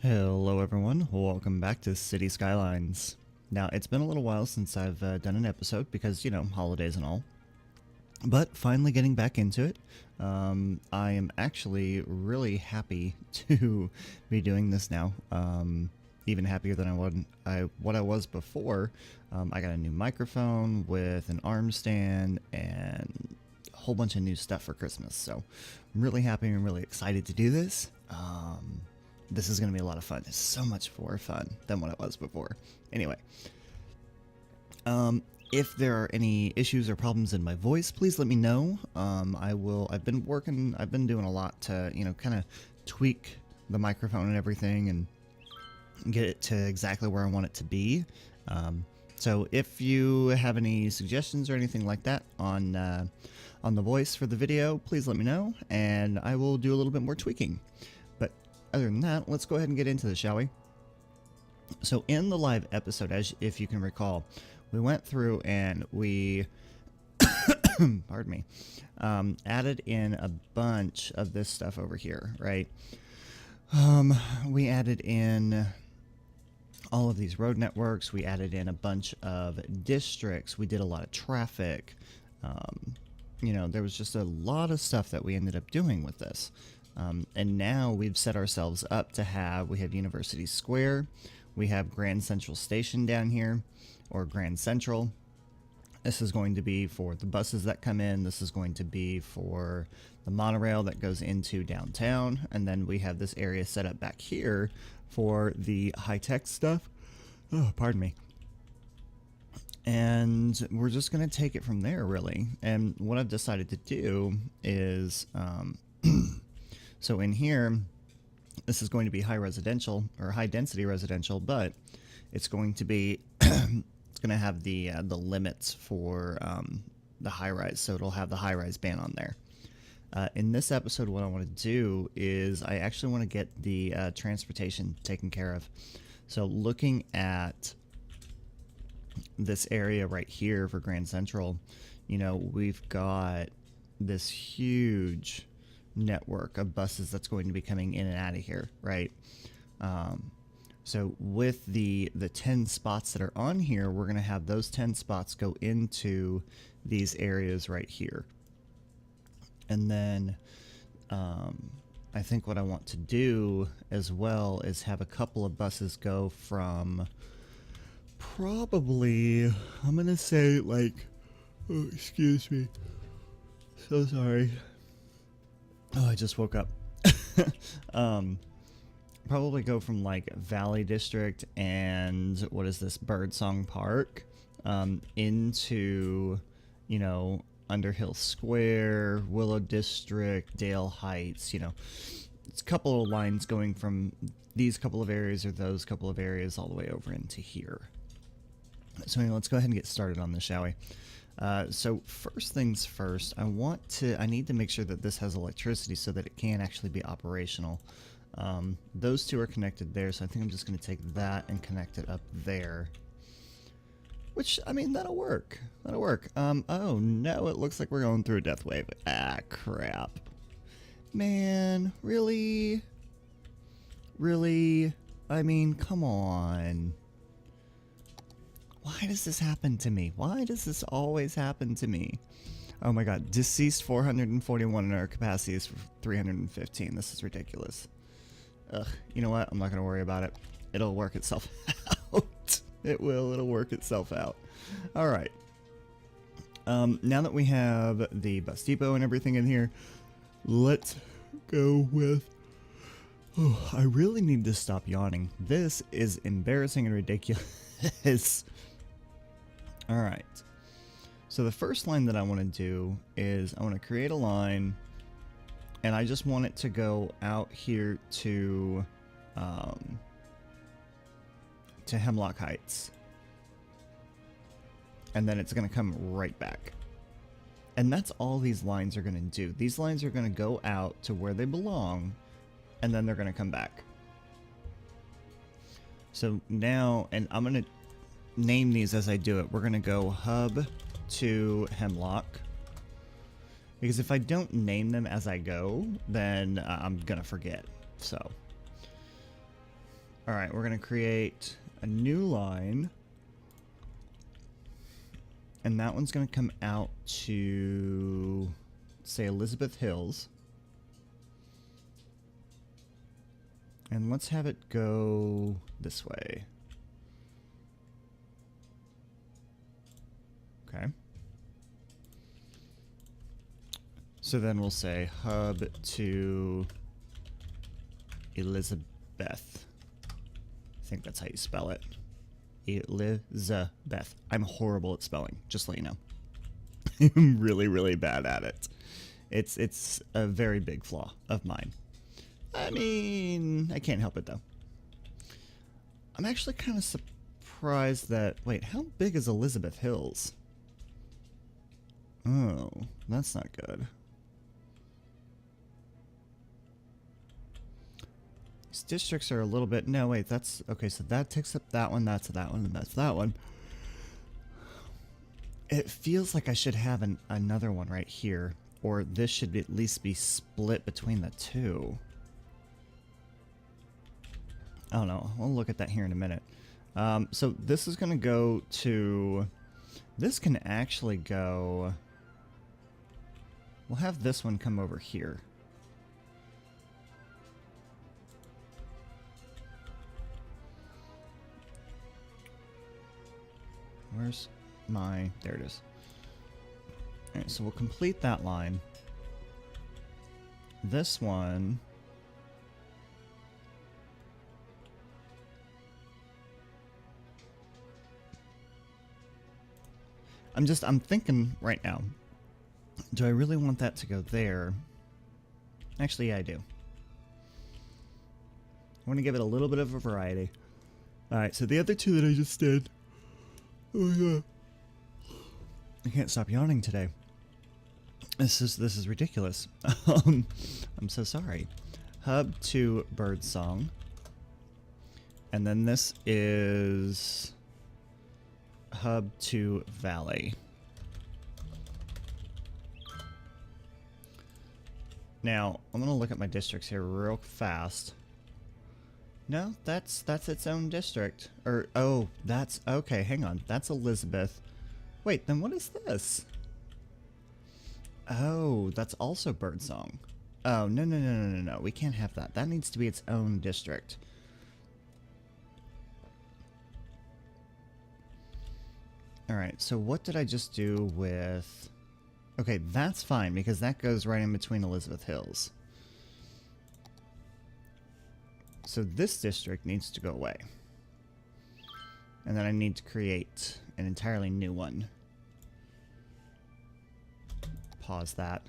Hello everyone, welcome back to City Skylines. Now, it's been a little while since I've done an episode because, you know, holidays and all. But finally getting back into it. I am actually really happy to be doing this now. Even happier than what I was before. I got a new microphone with an arm stand and a whole bunch of new stuff for Christmas. So I'm really happy and really excited to do this. This is going to be a lot of fun. It's so much more fun than what it was before. Anyway, if there are any issues or problems in my voice, please let me know. I've been doing a lot to, you know, kind of tweak the microphone and everything and get it to exactly where I want it to be. So if you have any suggestions or anything like that on the voice for the video, please let me know and I will do a little bit more tweaking. But other than that, let's go ahead and get into this, shall we? So in the live episode, as if you can recall, we went through and we, pardon me, added in a bunch of this stuff over here, right? We added in all of these road networks. We added in a bunch of districts. We did a lot of traffic. You know, there was just a lot of stuff that we ended up doing with this. And now we've set ourselves up to we have University Square, we have Grand Central Station down here, or Grand Central. This is going to be for the buses that come in, this is going to be for the monorail that goes into downtown, and then we have this area set up back here for the high-tech stuff. Oh, pardon me. And we're just going to take it from there, really. And what I've decided to do is... So in here, this is going to be high residential or high density residential, but it's going to be it's going to have the limits for the high rise, so it'll have the high rise ban on there. In this episode, what I want to do is I actually want to get the transportation taken care of. So looking at this area right here for Grand Central, you know, we've got this huge network of buses that's going to be coming in and out of here, right? So with the 10 spots that are on here, we're going to have those 10 spots go into these areas right here. And then I think what I want to do as well is have a couple of buses go from probably, I'm going to say like, oh, excuse me, so sorry. Oh, I just woke up. Probably go from like Valley District and what is this, Birdsong Park, into, you know, Underhill Square, Willow District, Dale Heights. You know, it's a couple of lines going from these couple of areas or those couple of areas all the way over into here. So anyway, let's go ahead and get started on this, shall we? So first things first, I need to make sure that this has electricity so that it can actually be operational. Those two are connected there, so I think I'm just going to take that and connect it up there. Which, I mean, that'll work. That'll work. Oh no, it looks like we're going through a death wave. Ah, crap. Man, really? Really? I mean, come on. Why does this happen to me? Why does this always happen to me? Oh my god, deceased 441 and our capacity is 315. This is ridiculous. Ugh, you know what? I'm not going to worry about it. It'll work itself out. It will. It'll work itself out. Alright. Now that we have the bus depot and everything in here, let's go with... Oh, I really need to stop yawning. This is embarrassing and ridiculous. Alright, so the first line that I want to do is I want to create a line, and I just want it to go out here to Hemlock Heights, and then it's going to come right back. And that's all these lines are going to do. These lines are going to go out to where they belong, and then they're going to come back. So now, and I'm going to name these as I do it. We're going to go hub to Hemlock, because if I don't name them as I go, then I'm going to forget. So Alright, we're going to create a new line. And that one's going to come out to, say, Elizabeth Hills. And let's have it go this way. Okay. So then we'll say hub to Elizabeth. I think that's how you spell it. Elizabeth. I'm horrible at spelling, just to let you know. I'm really, really bad at it. It's a very big flaw of mine. I mean, I can't help it though. I'm actually kind of surprised that... Wait, how big is Elizabeth Hills? Oh, that's not good. These districts are a little bit... No, wait, that's... Okay, so that takes up that one, that's that one, and that's that one. It feels like I should have another one right here. Or this should at least be split between the two. I don't know. We'll look at that here in a minute. So this is going to go to... This can actually go... We'll have this one come over here. Where's my... There it is. Alright, so we'll complete that line. This one... I'm thinking right now, do I really want that to go there? Actually, yeah, I do. I want to give it a little bit of a variety. Alright, so the other two that I just did... Oh my god. I can't stop yawning today. This is ridiculous. I'm so sorry. Hub to Birdsong. And then this is... Hub to Valley. Now, I'm going to look at my districts here real fast. No, that's its own district. Or, oh, that's... Okay, hang on. That's Elizabeth. Wait, then what is this? Oh, that's also Birdsong. Oh, no. We can't have that. That needs to be its own district. Alright, so what did I just do with... Okay, that's fine, because that goes right in between Elizabeth Hills. So this district needs to go away. And then I need to create an entirely new one. Pause that.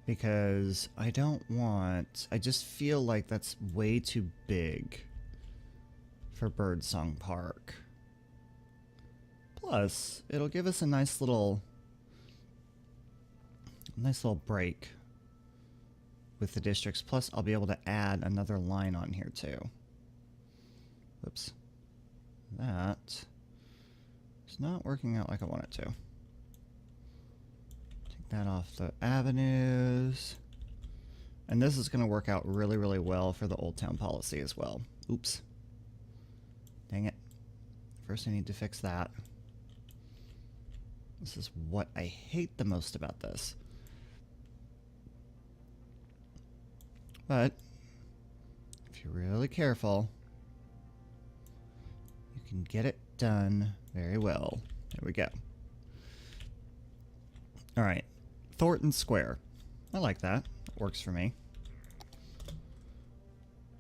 Because I don't want... I just feel like that's way too big for Birdsong Park. Plus, it'll give us a nice little break with the districts. Plus, I'll be able to add another line on here too. Whoops. That is not working out like I want it to. Take that off the avenues. And this is going to work out really, really well for the Old Town policy as well. Oops. Dang it. First I need to fix that. This is what I hate the most about this. But, if you're really careful, you can get it done very well. There we go. Alright. Thornton Square. I like that. That works for me.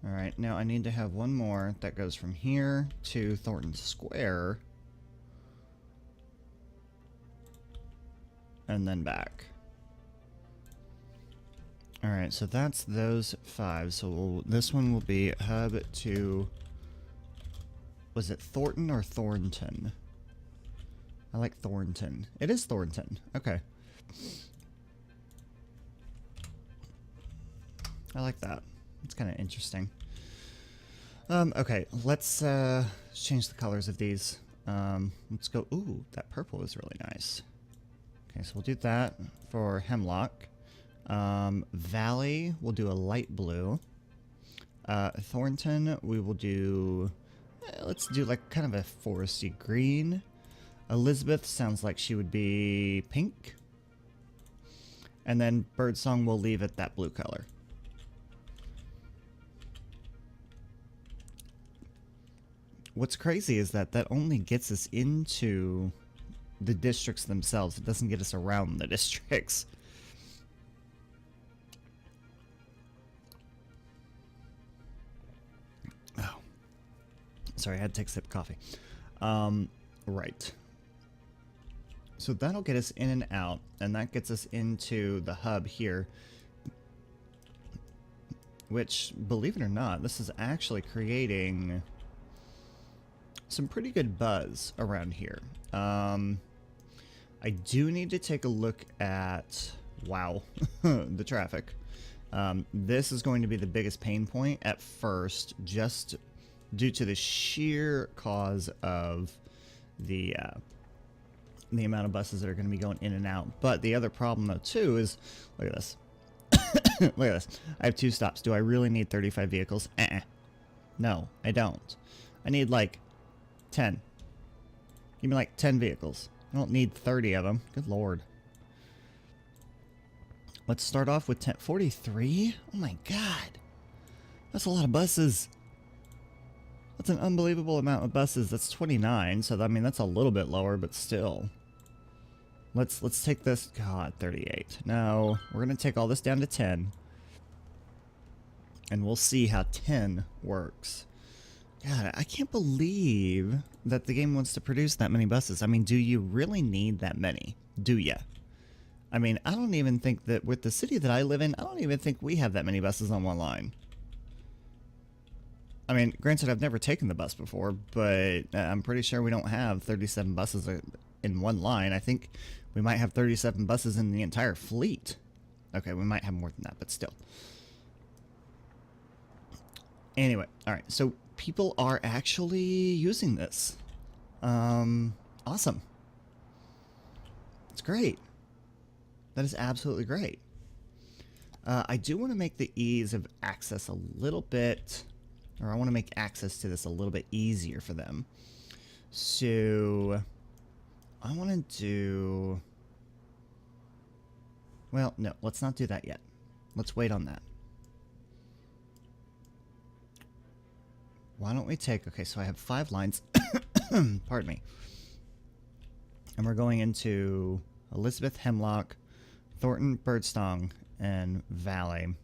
Alright, now I need to have one more that goes from here to Thornton Square. And then back. Alright, so that's those 5. So this one will be hub to... Was it Thornton or Thornton? I like Thornton. It is Thornton. Okay. I like that. It's kind of interesting. Okay, let's change the colors of these. Let's go... Ooh, that purple is really nice. Okay, so we'll do that for Hemlock. Valley, we'll do a light blue. Thornton, we will do... let's do like kind of a foresty green. Elizabeth sounds like she would be pink. And then Birdsong will leave it that blue color. What's crazy is that that only gets us into the districts themselves. It doesn't get us around the districts. Oh. Sorry, I had to take a sip of coffee. Right. So that'll get us in and out, and that gets us into the hub here. Which, believe it or not, this is actually creating some pretty good buzz around here. I do need to take a look at, wow, the traffic. This is going to be the biggest pain point at first, just due to the sheer cause of the amount of buses that are going to be going in and out. But the other problem, though, too, is, look at this. Look at this. I have 2 stops. Do I really need 35 vehicles? No, I don't. I need, like, 10. Give me, like, 10 vehicles. I don't need 30 of them. Good lord. Let's start off with 43? Oh, my God. That's a lot of buses. That's an unbelievable amount of buses. That's 29, so, I mean, that's a little bit lower, but still. Let's take this. God, 38. No, we're going to take all this down to 10. And we'll see how 10 works. God, I can't believe that the game wants to produce that many buses. I mean, do you really need that many? Do ya? I mean, I don't even think that with the city that I live in, I don't even think we have that many buses on one line. I mean, granted, I've never taken the bus before, but I'm pretty sure we don't have 37 buses in one line. I think we might have 37 buses in the entire fleet. Okay, we might have more than that, but still. Anyway, alright, so people are actually using this. Awesome. It's great. That is absolutely great. I do want to make the ease of access a little bit, or I want to make access to this a little bit easier for them. So I want to do... Well, no, let's not do that yet. Let's wait on that. Why don't we take... Okay, so I have 5 lines. Pardon me. And we're going into Elizabeth, Hemlock, Thornton, Birdsong, and Valley.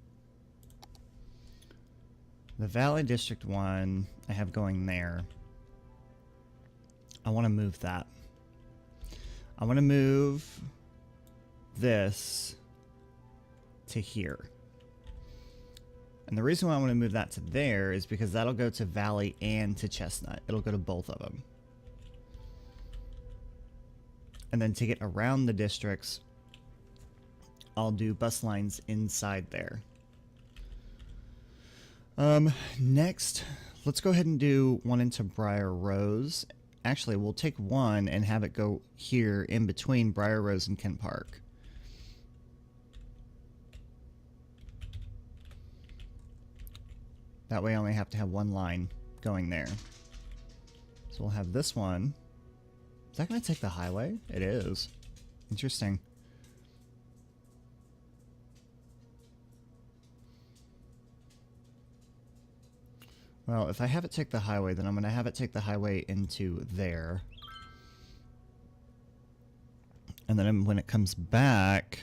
The Valley District 1, I have going there. I want to move that. I want to move this to here. And the reason why I want to move that to there is because that'll go to Valley and to Chestnut. It'll go to both of them. And then to get around the districts, I'll do bus lines inside there. Next, let's go ahead and do one into Briar Rose. Actually, we'll take one and have it go here in between Briar Rose and Kent Park. That way I only have to have one line going there. So we'll have this one. Is that going to take the highway? It is. Interesting. Well, if I have it take the highway, then I'm going to have it take the highway into there. And then when it comes back...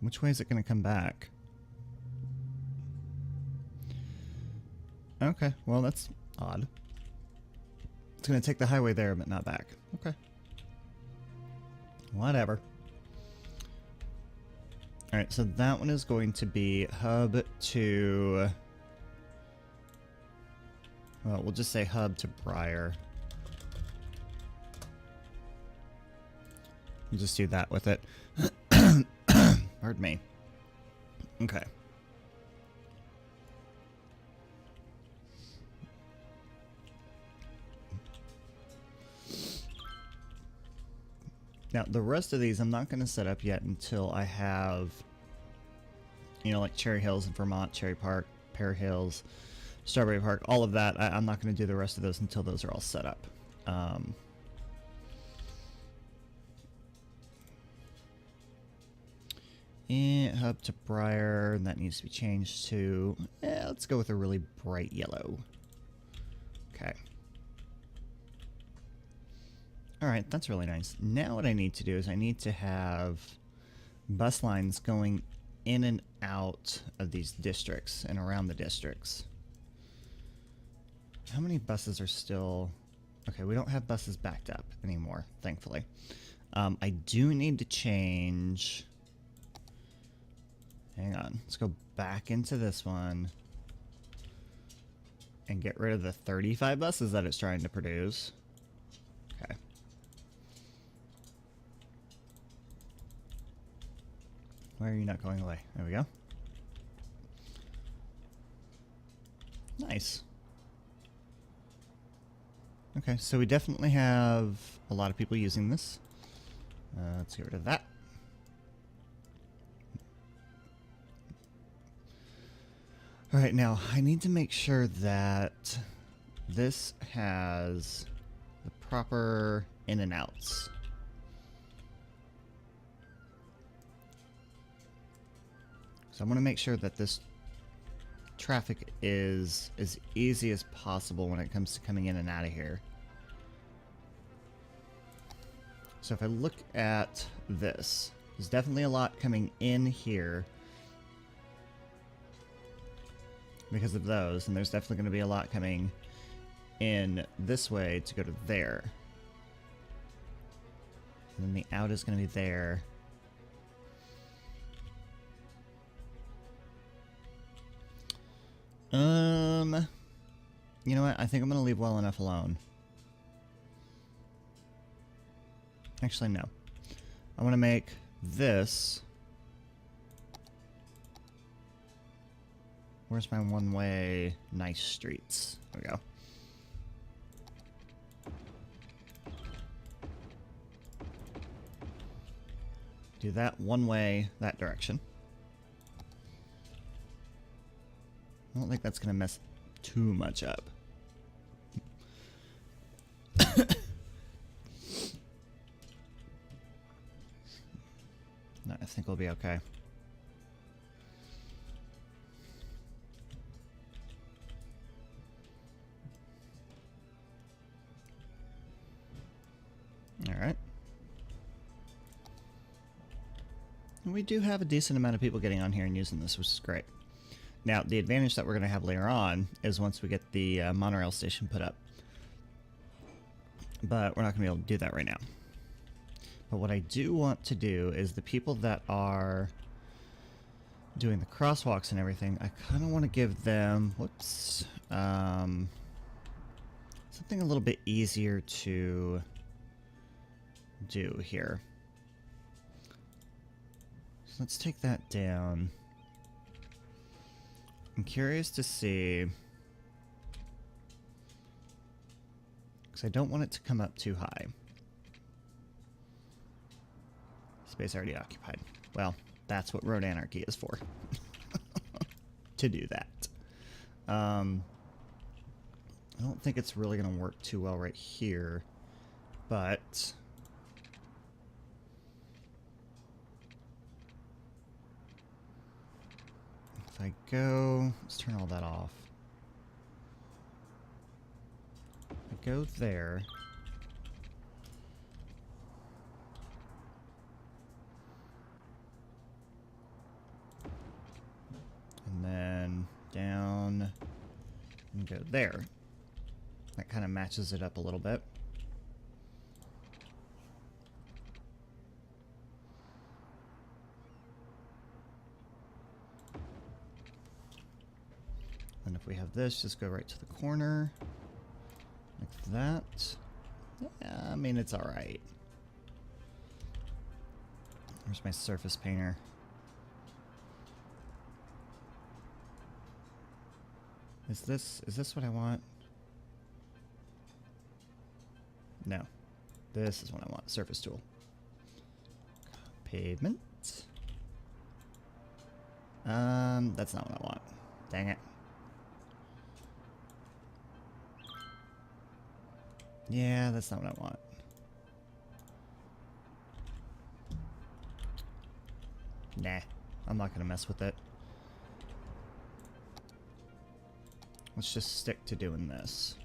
Which way is it going to come back? Okay, well, that's odd. It's going to take the highway there, but not back. Okay. Whatever. Alright, so that one is going to be hub to... Well, we'll just say hub to Briar. We'll just do that with it. Pardon me. Okay. Now, the rest of these I'm not going to set up yet until I have, you know, like Cherry Hills in Vermont, Cherry Park, Pear Hills, Strawberry Park, all of that. I'm not going to do the rest of those until those are all set up. And Hub to Briar, and that needs to be changed to, let's go with a really bright yellow. Okay. Alright, that's really nice. Now what I need to do is I need to have bus lines going in and out of these districts and around the districts. How many buses are still... Okay, we don't have buses backed up anymore, thankfully. I do need to change... Hang on, let's go back into this one and get rid of the 35 buses that it's trying to produce. Okay. Why are you not going away? There we go. Nice. Okay, so we definitely have a lot of people using this. Let's get rid of that. Alright, now I need to make sure that this has the proper in and outs. So I want to make sure that this traffic is as easy as possible when it comes to coming in and out of here. So if I look at this, there's definitely a lot coming in here because of those, and there's definitely going to be a lot coming in this way to go to there. And then the out is going to be there. You know what? I think I'm going to leave well enough alone. Actually, no. I want to make this... Where's my one-way nice streets? There we go. Do that one way, that direction. I don't think that's going to mess too much up. No, I think we'll be okay. Alright. We do have a decent amount of people getting on here and using this, which is great. Now, the advantage that we're going to have later on is once we get the monorail station put up. But we're not going to be able to do that right now. But what I do want to do is the people that are doing the crosswalks and everything, I kind of want to give them, whoops, something a little bit easier to do here. So let's take that down. I'm curious to see, because I don't want it to come up too high. Space already occupied. Well, that's what Road Anarchy is for. To do that. I don't think it's really going to work too well right here, but... If I go... Let's turn all that off. If I go there... And then down and go there. That kind of matches it up a little bit. And if we have this, just go right to the corner. Like that. Yeah, I mean, it's alright. Where's my surface painter? Is this what I want? No. This is what I want. Surface tool. Pavement. That's not what I want. Dang it. Yeah, that's not what I want. Nah, I'm not gonna mess with it. Let's just stick to doing this.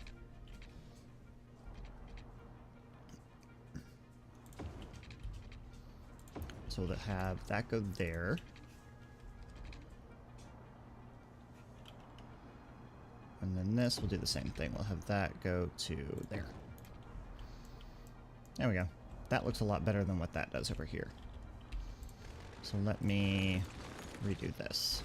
So we'll have that go there. And then this, we'll do the same thing. We'll have that go to there. There we go. That looks a lot better than what that does over here. So let me redo this.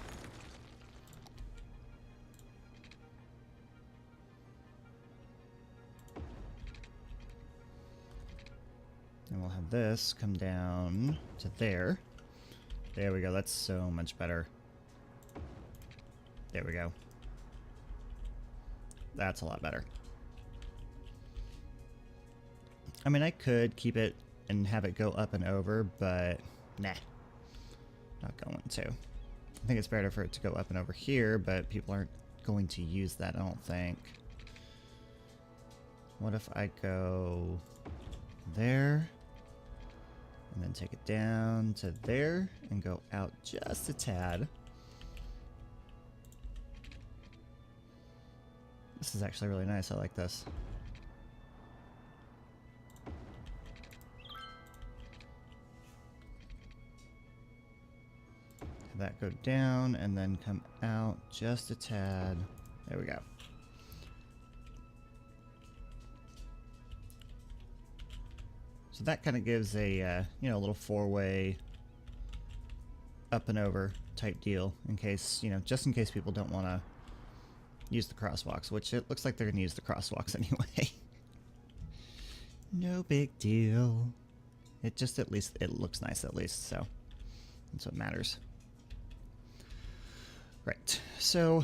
And we'll have this come down to there. There we go. That's so much better. There we go. That's a lot better. I mean, I could keep it and have it go up and over, but nah. Not going to. I think it's better for it to go up and over here, but people aren't going to use that, I don't think. What if I go there, and then take it down to there, and go out just a tad? This is actually really nice. I like this. Have that go down and then come out just a tad. There we go. So that kind of gives a you know, a little four-way up and over type deal in case, you know, just in case people don't want to use the crosswalks, which it looks like they're gonna use the crosswalks anyway. No big deal. It just, at least it looks nice, at least, so that's what matters. Right, so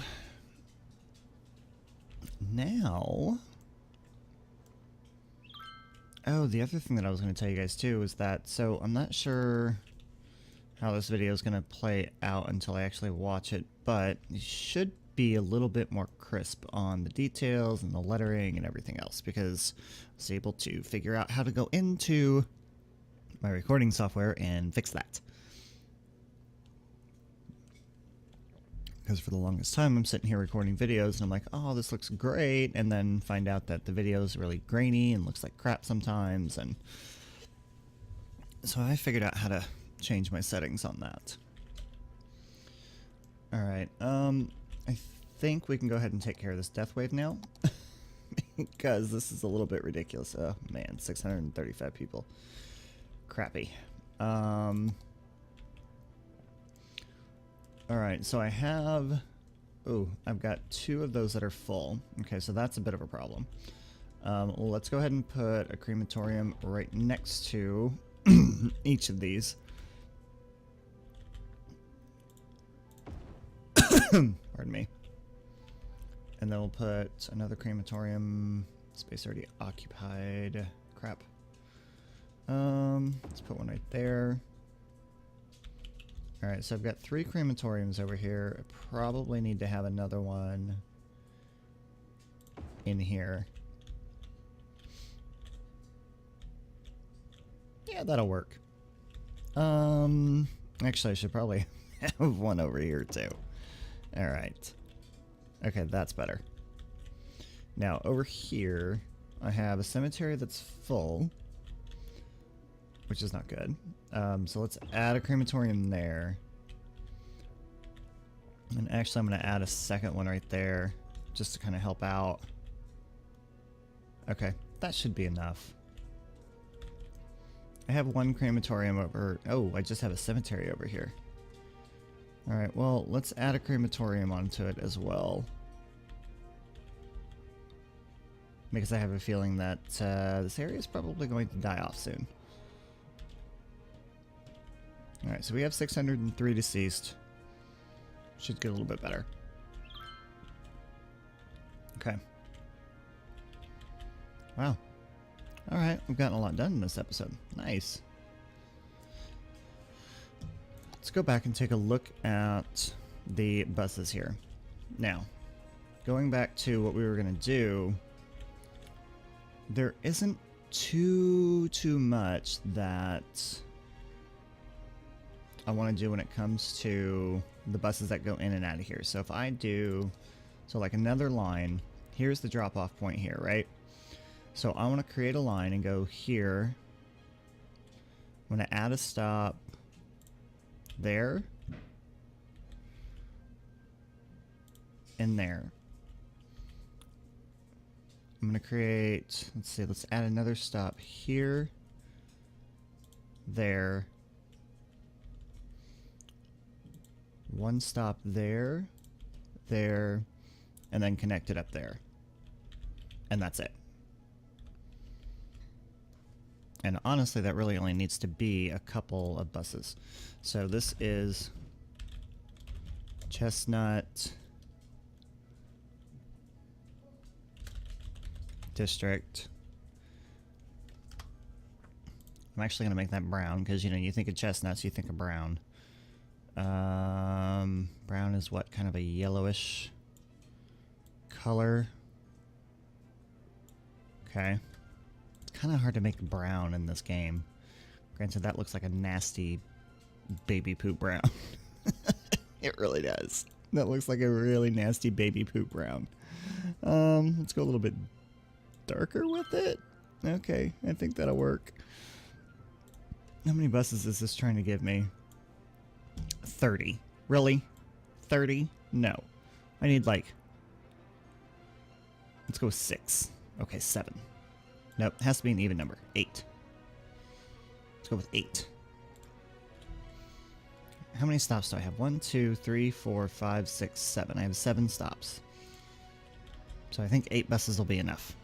now, oh, the other thing that I was going to tell you guys too is that, so I'm not sure how this video is going to play out until I actually watch it, but it should be a little bit more crisp on the details and the lettering and everything else, because I was able to figure out how to go into my recording software and fix that. Because for the longest time I'm sitting here recording videos and I'm like, oh, this looks great, and then find out that the video is really grainy and looks like crap sometimes, and so I figured out how to change my settings on that. Alright, I think we can go ahead and take care of this death wave now. Because this is a little bit ridiculous. Oh man, 635 people. Crappy. Alright, so I have... oh, I've got 2 of those that are full. Okay, so that's a bit of a problem. Well, let's go ahead and put a crematorium right next to each of these. Pardon me. And then we'll put another crematorium. Space already occupied. Crap. Let's put one right there. Alright, so I've got 3 crematoriums over here. I probably need to have another one in here. Yeah, that'll work. Actually, I should probably have one over here too. Alright. Okay, that's better. Now, over here, I have a cemetery that's full, which is not good. So let's add a crematorium there. And actually, I'm going to add a second one right there, just to kind of help out. Okay, that should be enough. I have 1 crematorium over... oh, I just have a cemetery over here. Alright, well, let's add a crematorium onto it as well. Because I have a feeling that this area is probably going to die off soon. Alright, so we have 603 deceased. Should get a little bit better. Okay. Wow. Alright, we've gotten a lot done in this episode. Nice. let's go back and take a look at the buses here. Now, going back to what we were going to do, there isn't too much that I want to do when it comes to the buses that go in and out of here. So if I do, so like another line, here's the drop off point here, right? So I want to create a line and go here. I'm going to add a stop there and there. I'm going to create, let's see, let's add another stop here, there, one stop there, there, and then connect it up there. And that's it. And honestly, that really only needs to be a couple of buses. So this is Chestnut District. I'm actually going to make that brown because, you know, you think of chestnuts, you think of brown. Brown is what, kind of a yellowish color. Okay. It's kind of hard to make brown in this game. Granted, that looks like a nasty baby poop brown. It really does. That looks like a really nasty baby poop brown. Let's go a little bit darker with it. Okay, I think that'll work. How many buses is this trying to give me? 30. Really? 30? No. I need like... Let's go with 6. Okay, 7. Nope, it has to be an even number. 8. Let's go with 8. How many stops do I have? 1, 2, 3, 4, 5, 6, 7. I have 7 stops. So I think 8 buses will be enough.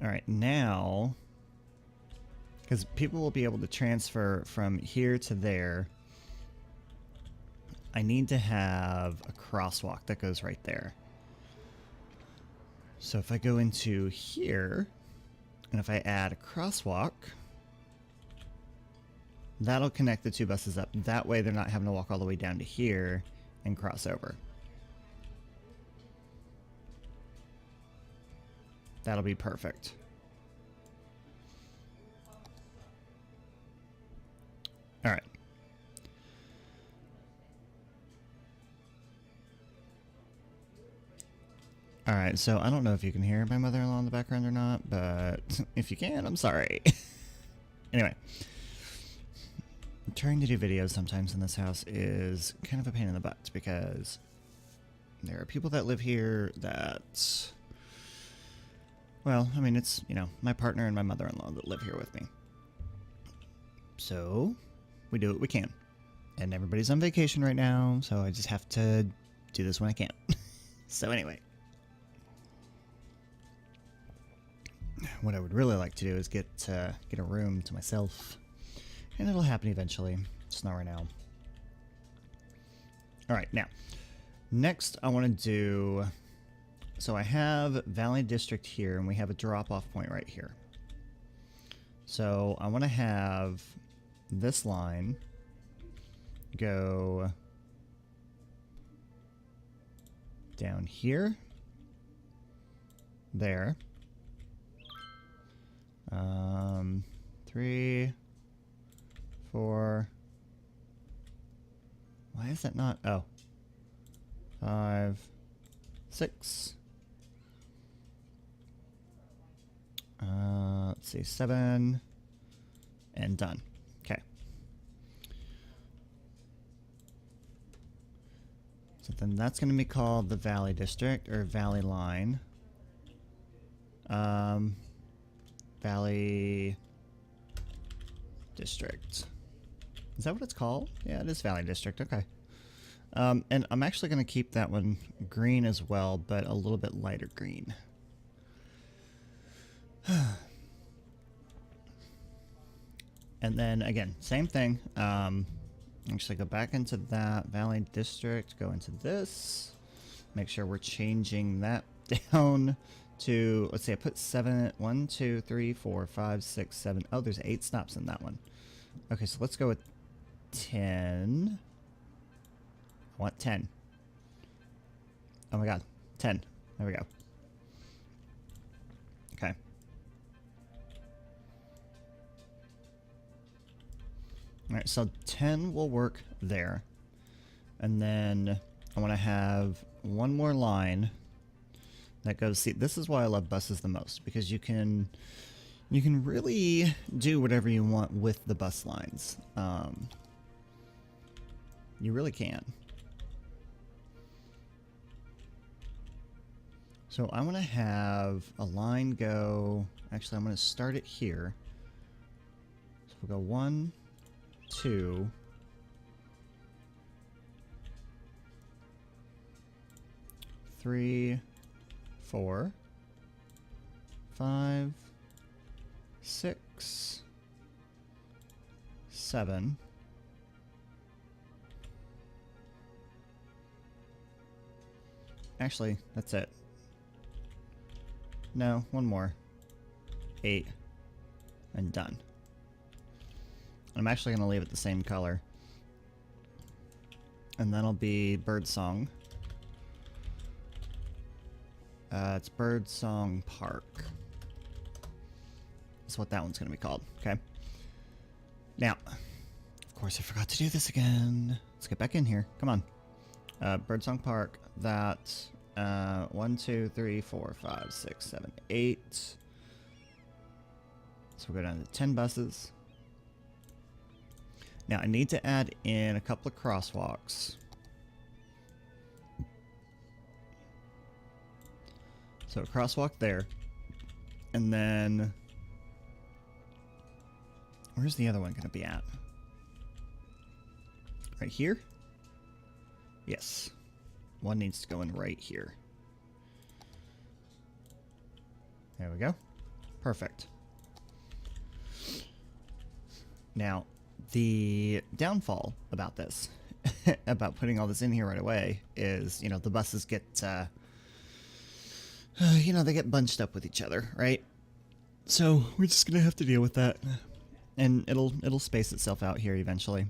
Alright, now... Because people will be able to transfer from here to there. I need to have a crosswalk that goes right there. So if I go into here, and if I add a crosswalk, that'll connect the 2 buses up. That way they're not having to walk all the way down to here and cross over. That'll be perfect. All right. All right, so I don't know if you can hear my mother-in-law in the background or not, but if you can, I'm sorry. Anyway, trying to do videos sometimes in this house is kind of a pain in the butt because there are people that live here that, well, I mean, it's, you know, my partner and my mother-in-law that live here with me. So we do what we can. And everybody's on vacation right now, so I just have to do this when I can. So anyway. What I would really like to do is get a room to myself. And it'll happen eventually. Just not right now. Alright, now. Next I want to do... So I have Valley District here, and we have a drop-off point right here. So I want to have this line go down here, there, 3, 4, why is that not, oh, 5, 6, let's see, 7, and done. Okay. So then that's going to be called the Valley District, or Valley Line. Valley District. Is that what it's called? Yeah, it is Valley District. Okay. And I'm actually going to keep that one green as well, but a little bit lighter green. And then again, same thing. Actually go back into that Valley District, go into this, make sure we're changing that down to, let's see, I put 7, 1, 2, 3, 4, 5, 6, 7. Oh, there's 8 stops in that one. Okay, so let's go with 10. I want 10. Oh my god, 10. There we go. Okay. Alright, so 10 will work there. And then I want to have one more line that goes, see, this is why I love buses the most, because you can really do whatever you want with the bus lines. You really can. So I want to have a line go, actually I'm going to start it here. So we'll go 1, 2, 3, 4, 5, 6, 7. Actually, that's it. No, one more. 8. And done. I'm actually going to leave it the same color. And that'll be Birdsong. It's Birdsong Park. That's what that one's going to be called. Okay. Now, of course I forgot to do this again. Let's get back in here. Come on. Birdsong Park. That. 1, 2, 3, 4, 5, 6, 7, 8. So we'll go down to 10 buses. Now I need to add in a couple of crosswalks. So a crosswalk there. And then where's the other one going to be at? Right here? Yes. One needs to go in right here. There we go. Perfect. Now, the downfall about this, about putting all this in here right away, is, you know, the buses get, you know, they get bunched up with each other, right? So we're just gonna have to deal with that, and it'll space itself out here eventually.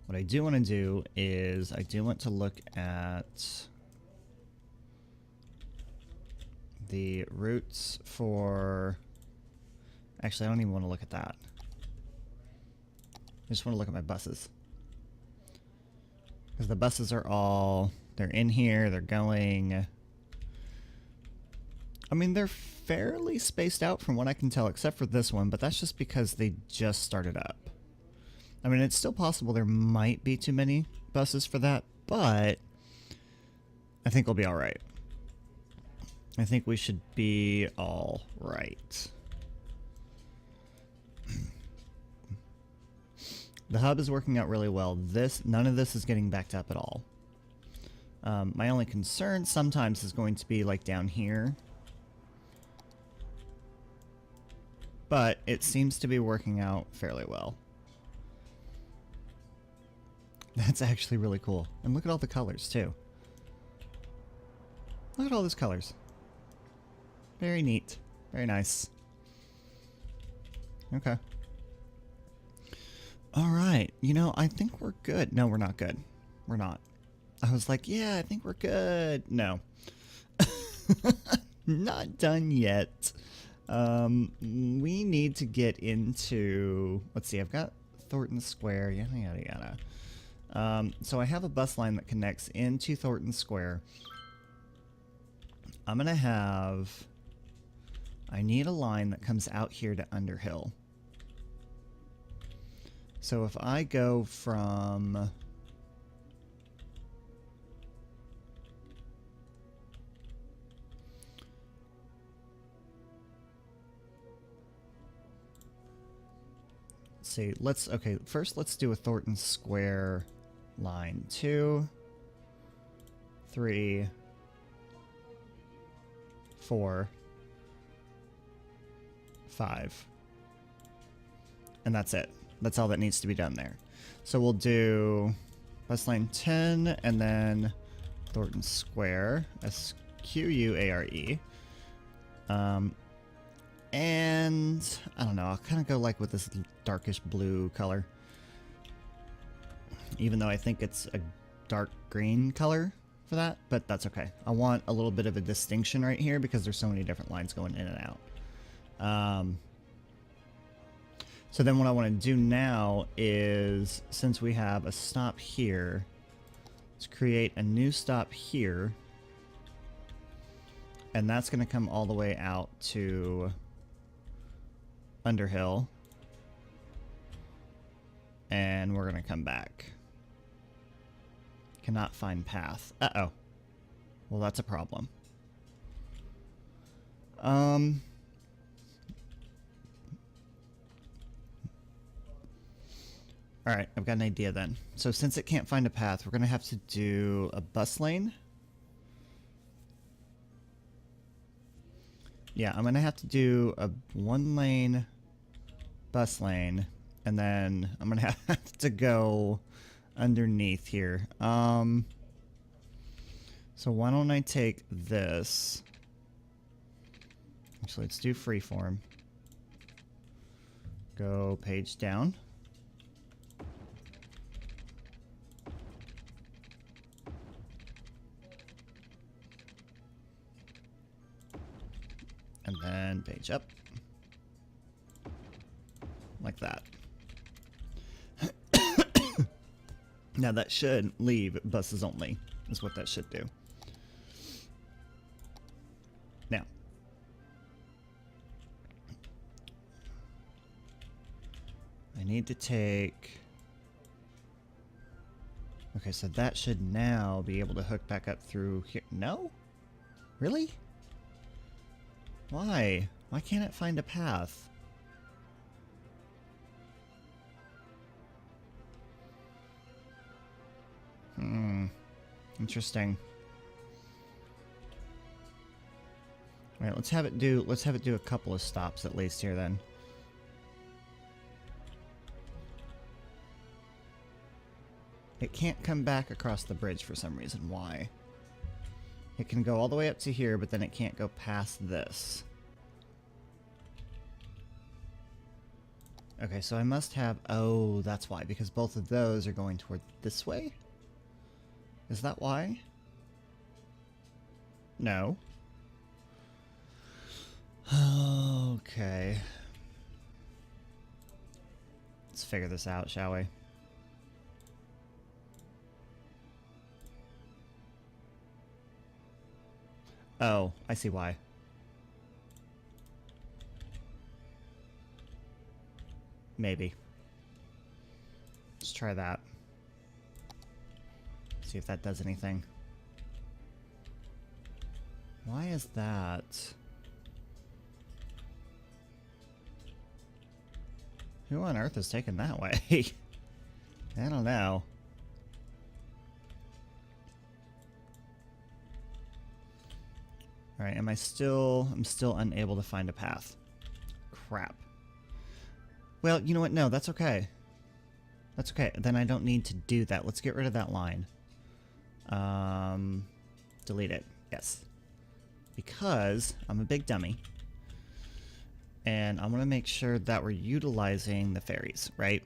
What I do want to do is I do want to look at the routes for... Actually, I don't even want to look at that. I just want to look at my buses. Because the buses are all... They're in here, they're going... I mean, they're fairly spaced out from what I can tell, except for this one, but that's just because they just started up. I mean, it's still possible there might be too many buses for that, but I think we'll be all right. I think we should be all right. The hub is working out really well. None of this is getting backed up at all. My only concern sometimes is going to be like down here. But it seems to be working out fairly well. That's actually really cool. And look at all the colors, too. Look at all those colors. Very neat. Very nice. Okay. Alright. You know, I think we're good. No, we're not good. We're not. I was like, yeah, I think we're good. No. Not done yet. We need to get into... Let's see, I've got Thornton Square. Yada, yada, yada. So I have a bus line that connects into Thornton Square. I'm going to have... I need a line that comes out here to Underhill. So if I go from... Let's see, okay, first let's do a Thornton Square line. 2, 3, 4, 5. And that's it. That's all that needs to be done there. So we'll do bus line 10 and then Thornton Square. Square. And I don't know, I'll kind of go like with this darkish blue color. Even though I think it's a dark green color for that, but that's okay. I want a little bit of a distinction right here because there's so many different lines going in and out. So then what I want to do now is, since we have a stop here, let's create a new stop here. And that's going to come all the way out to Underhill. And we're going to come back. Cannot find path. Uh-oh. Well, that's a problem. Alright, I've got an idea then. So since it can't find a path, we're going to have to do a bus lane. Yeah, I'm going to have to do a 1-lane bus lane, and then I'm going to have to go underneath here. So why don't I take this? Actually, let's do freeform. Go page down. And then page up. Like that. Now that should leave buses only, is what that should do. Now, I need to take... Okay, so that should now be able to hook back up through here. No? Really? Why? Why can't it find a path? Interesting. All right, let's have it do a couple of stops at least here then. It can't come back across the bridge for some reason. Why? It can go all the way up to here, but then it can't go past this. Okay, so I must have... Oh, that's why, because both of those are going toward this way? Is that why? No. Okay. Let's figure this out, shall we? Oh, I see why. Maybe. Let's try that. See if that does anything. Why is that? Who on earth is taking that way? I don't know. Alright, I'm still unable to find a path. Crap. Well, you know what? No, that's okay. That's okay. Then I don't need to do that. Let's get rid of that line. Delete it. Yes. Because I'm a big dummy. And I want to make sure that we're utilizing the ferries, right?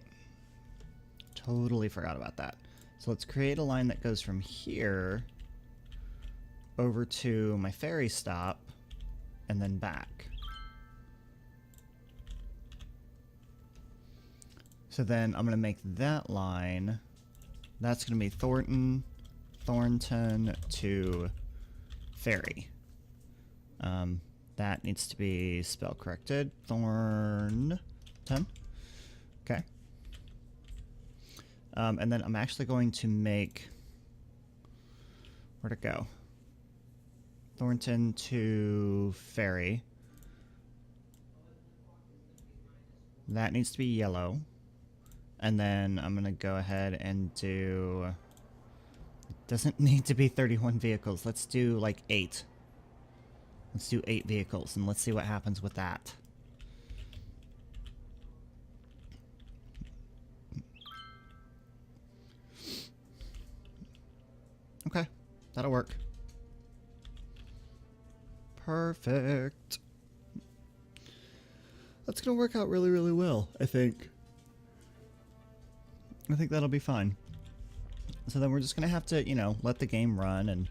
Totally forgot about that. So let's create a line that goes from here over to my ferry stop and then back. So then I'm going to make that line, that's going to be Thornton to ferry. That needs to be spell corrected. Thornton. Okay. And then I'm actually going to make, where'd it go? Thornton to ferry. That needs to be yellow. And then I'm going to go ahead and do... It doesn't need to be 31 vehicles. Let's do like 8. Let's do 8 vehicles and let's see what happens with that. Okay. That'll work. Perfect. That's gonna work out really, really well, I think. I think that'll be fine. So then we're just gonna have to, you know, let the game run and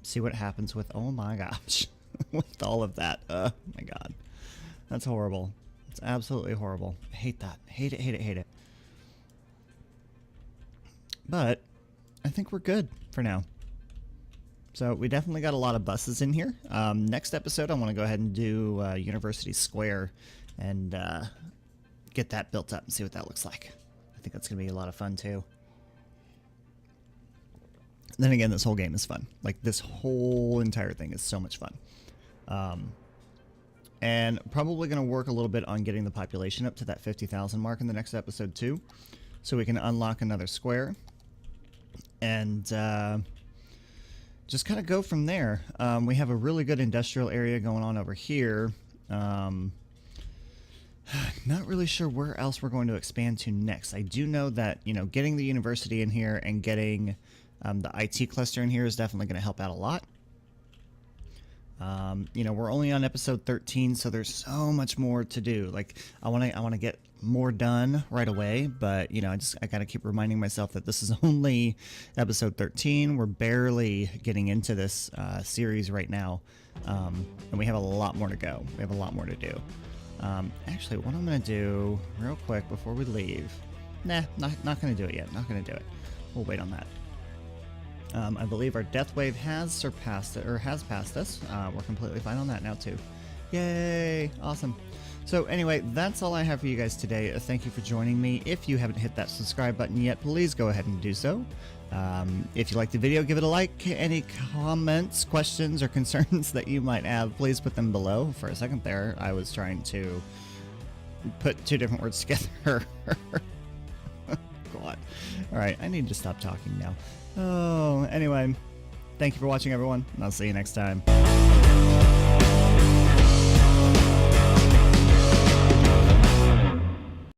see what happens with, oh my gosh, with all of that. Oh my god. That's horrible. It's absolutely horrible. I hate that. Hate it, hate it, hate it. But I think we're good for now. So we definitely got a lot of buses in here. Next episode, I want to go ahead and do University Square and get that built up and see what that looks like. I think that's going to be a lot of fun too. Then again, this whole game is fun. Like, this whole entire thing is so much fun. And probably going to work a little bit on getting the population up to that 50,000 mark in the next episode too, so we can unlock another square and just kind of go from there. We have a really good industrial area going on over here. Not really sure where else we're going to expand to next. I do know that, you know, getting the university in here and getting the IT cluster in here is definitely going to help out a lot. You know, we're only on episode 13, so there's so much more to do. Like, I want to get more done right away, but you know, I got to keep reminding myself that this is only episode 13. We're barely getting into this series right now, and we have a lot more to go. We have a lot more to do. Actually, what I'm going to do real quick before we leave, nah, not going to do it yet. Not going to do it. We'll wait on that. I believe our death wave has surpassed it, or has passed us. We're completely fine on that now too. Yay! Awesome. So anyway, that's all I have for you guys today. Thank you for joining me. If you haven't hit that subscribe button yet, please go ahead and do so. If you liked the video, give it a like. Any comments, questions, or concerns that you might have, please put them below. For a second there, I was trying to put two different words together. God. Alright, I need to stop talking now. Oh, anyway, thank you for watching, everyone, and I'll see you next time.